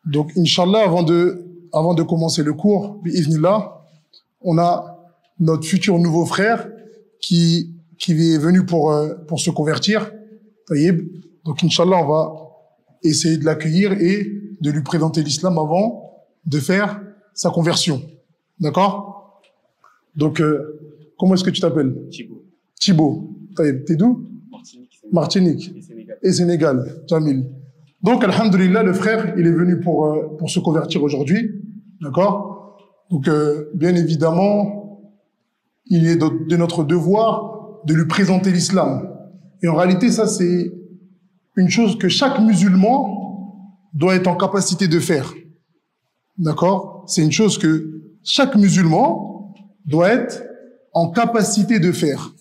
Donc, Inch'Allah, avant de commencer le cours, bi'idhnillah, on a notre futur nouveau frère qui est venu pour se convertir. Taïb. Donc, Inch'Allah, on va essayer de l'accueillir et de lui présenter l'islam avant de faire sa conversion. D'accord? Donc, comment est-ce que tu t'appelles? Thibaut. Thibaut. Taïb. T'es d'où? Martinique. Et Sénégal. Jamil. Donc, alhamdoulilah, le frère, il est venu pour se convertir aujourd'hui. D'accord? Donc, bien évidemment, il est de notre devoir de lui présenter l'islam. Et en réalité, ça, c'est une chose que chaque musulman doit être en capacité de faire. D'accord? C'est une chose que chaque musulman doit être en capacité de faire.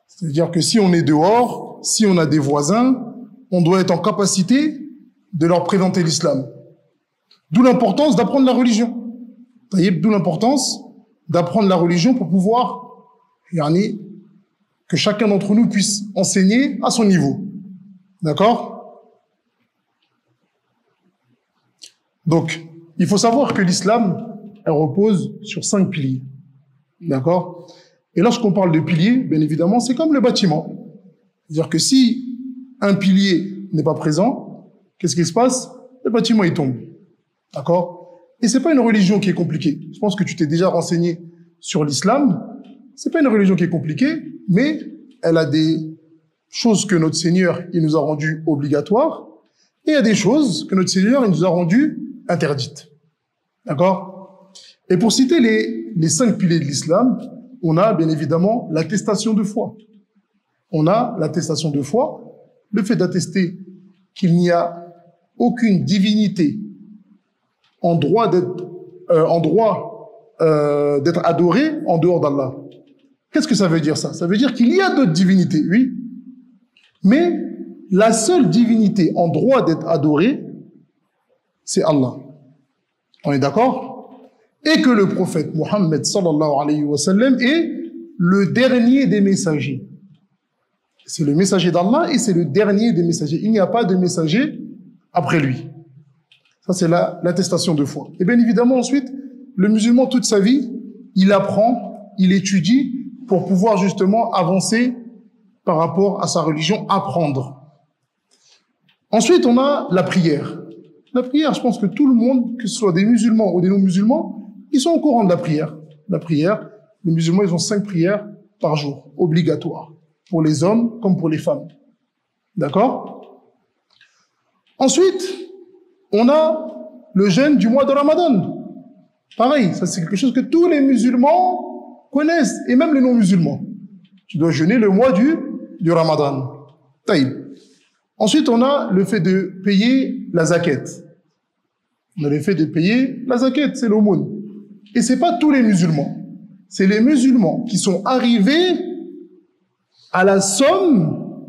C'est-à-dire que si on est dehors, si on a des voisins, on doit être en capacité de leur présenter l'islam. D'où l'importance d'apprendre la religion. D'où l'importance d'apprendre la religion pour pouvoir, que chacun d'entre nous puisse enseigner à son niveau. D'accord? Donc, il faut savoir que l'islam, elle repose sur 5 piliers. D'accord? Et lorsqu'on parle de piliers, bien évidemment, c'est comme le bâtiment. C'est-à-dire que si un pilier n'est pas présent, qu'est-ce qui se passe? Le bâtiment, il tombe. D'accord? Et c'est pas une religion qui est compliquée. Je pense que tu t'es déjà renseigné sur l'islam. C'est pas une religion qui est compliquée, mais elle a des choses que notre Seigneur, il nous a rendues obligatoires, et il y a des choses que notre Seigneur, il nous a rendues interdites. D'accord? Et pour citer les 5 piliers de l'islam, on a bien évidemment l'attestation de foi. On a l'attestation de foi, le fait d'attester qu'il n'y a aucune divinité en droit d'être adorée en dehors d'Allah. Qu'est-ce que ça veut dire ça? Ça veut dire qu'il y a d'autres divinités, oui, mais la seule divinité en droit d'être adorée, c'est Allah. On est d'accord? Et que le prophète Mohammed sallallahu alayhi wa sallam est le dernier des messagers. C'est le messager d'Allah et c'est le dernier des messagers. Il n'y a pas de messager après lui. Ça, c'est l'attestation de foi. Et bien évidemment, ensuite, le musulman, toute sa vie, il apprend, il étudie pour pouvoir justement avancer par rapport à sa religion, apprendre. Ensuite, on a la prière. La prière, je pense que tout le monde, que ce soit des musulmans ou des non-musulmans, ils sont au courant de la prière. La prière, les musulmans, ils ont 5 prières par jour, obligatoires, pour les hommes comme pour les femmes. D'accord? Ensuite, on a le jeûne du mois de Ramadan. Pareil, ça c'est quelque chose que tous les musulmans connaissent, et même les non-musulmans. Tu dois jeûner le mois du Ramadan. Taïb. Ensuite, on a le fait de payer la zakat. On a le fait de payer la zakat, c'est l'aumône. Et c'est pas tous les musulmans. C'est les musulmans qui sont arrivés à la somme,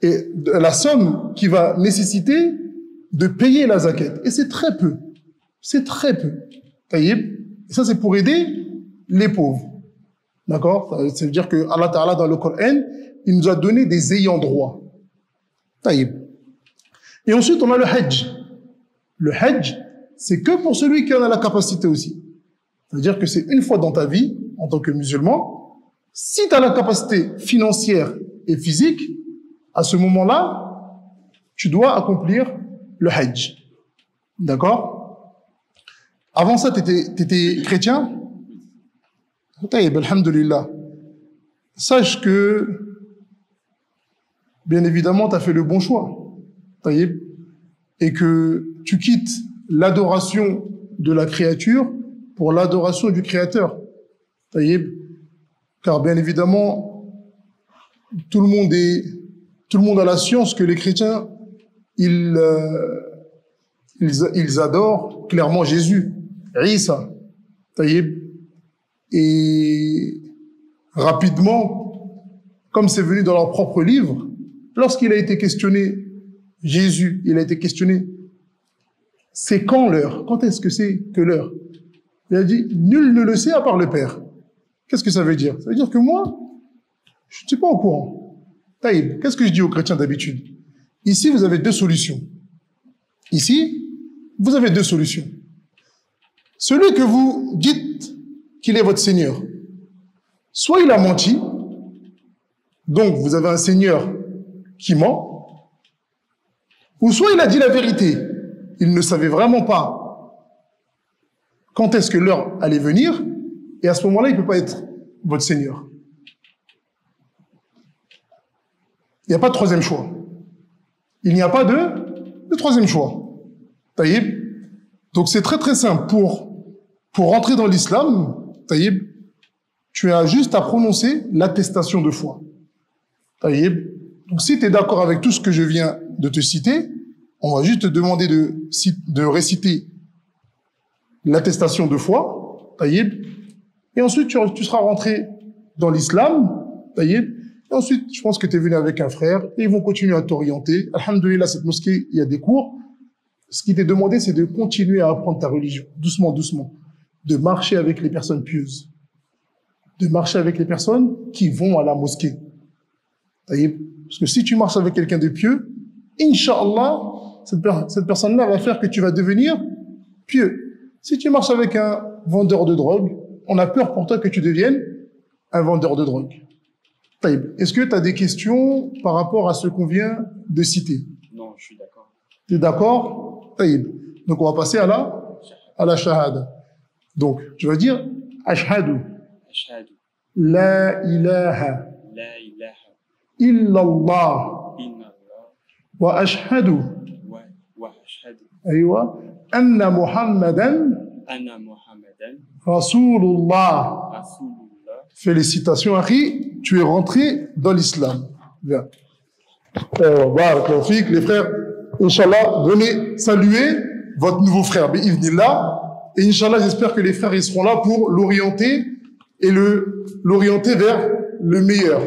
et la somme qui va nécessiter de payer la zakat. Et c'est très peu. C'est très peu. Taïb. Et ça, c'est pour aider les pauvres. D'accord? Ça veut dire que Allah Ta'ala, dans le Coran, il nous a donné des ayants droit. Taïb. Et ensuite, on a le hajj. Le hajj, c'est que pour celui qui en a la capacité aussi. C'est-à-dire que c'est une fois dans ta vie, en tant que musulman, si tu as la capacité financière et physique, à ce moment-là, tu dois accomplir le hajj. D'accord? Avant ça, tu étais chrétien? Taïb, alhamdulillah. Sache que, bien évidemment, tu as fait le bon choix. Taïb. Et que tu quittes l'adoration de la créature pour l'adoration du Créateur. Taïb. Car bien évidemment, tout le monde a la science que les chrétiens, ils adorent clairement Jésus, Isa. Taïb. Et rapidement, comme c'est venu dans leur propre livre, lorsqu'il a été questionné, Jésus, il a été questionné, c'est quand l'heure? Quand est-ce que c'est que l'heure? Il a dit, nul ne le sait à part le Père. Qu'est-ce que ça veut dire? Ça veut dire que moi, je ne suis pas au courant. Taïb, qu'est-ce que je dis aux chrétiens d'habitude? Ici, vous avez deux solutions. Ici, vous avez deux solutions. Celui que vous dites qu'il est votre Seigneur, soit il a menti, donc vous avez un Seigneur qui ment, ou soit il a dit la vérité. Il ne savait vraiment pas quand est-ce que l'heure allait venir, et à ce moment-là, il ne peut pas être votre Seigneur. Il n'y a pas de troisième choix. Il n'y a pas de troisième choix. Taïb. Donc c'est très très simple. Pour rentrer dans l'islam, Taïb, tu as juste à prononcer l'attestation de foi. Taïb. Donc si tu es d'accord avec tout ce que je viens de te citer, on va juste te demander de réciter l'attestation de foi, Taïb, et ensuite tu seras rentré dans l'islam, Taïb, et ensuite je pense que tu es venu avec un frère, et ils vont continuer à t'orienter. Alhamdoulilah, cette mosquée, il y a des cours. Ce qui t'est demandé, c'est de continuer à apprendre ta religion, doucement, doucement, de marcher avec les personnes pieuses, de marcher avec les personnes qui vont à la mosquée. Taïb. Parce que si tu marches avec quelqu'un de pieux, Inch'Allah, cette personne-là va faire que tu vas devenir pieux. Si tu marches avec un vendeur de drogue, on a peur pour toi que tu deviennes un vendeur de drogue. Taïb. Est-ce que tu as des questions par rapport à ce qu'on vient de citer? Non, je suis d'accord. Tu es d'accord? Taïb. Donc on va passer à la shahada. Donc tu vas dire ashhadu Ashhadu la ilaha la ilaha illallah illallah wa ashhadu wa ashhadu aywa anna muhammadan anna Muhammadan rasulullah. Rasulullah. Félicitations, Akhi, tu es rentré dans l'islam. Bien. Les frères, Inch'Allah, venez saluer votre nouveau frère, bi'idhnillah. Et Inch'Allah, j'espère que les frères, ils seront là pour l'orienter et l'orienter vers le meilleur.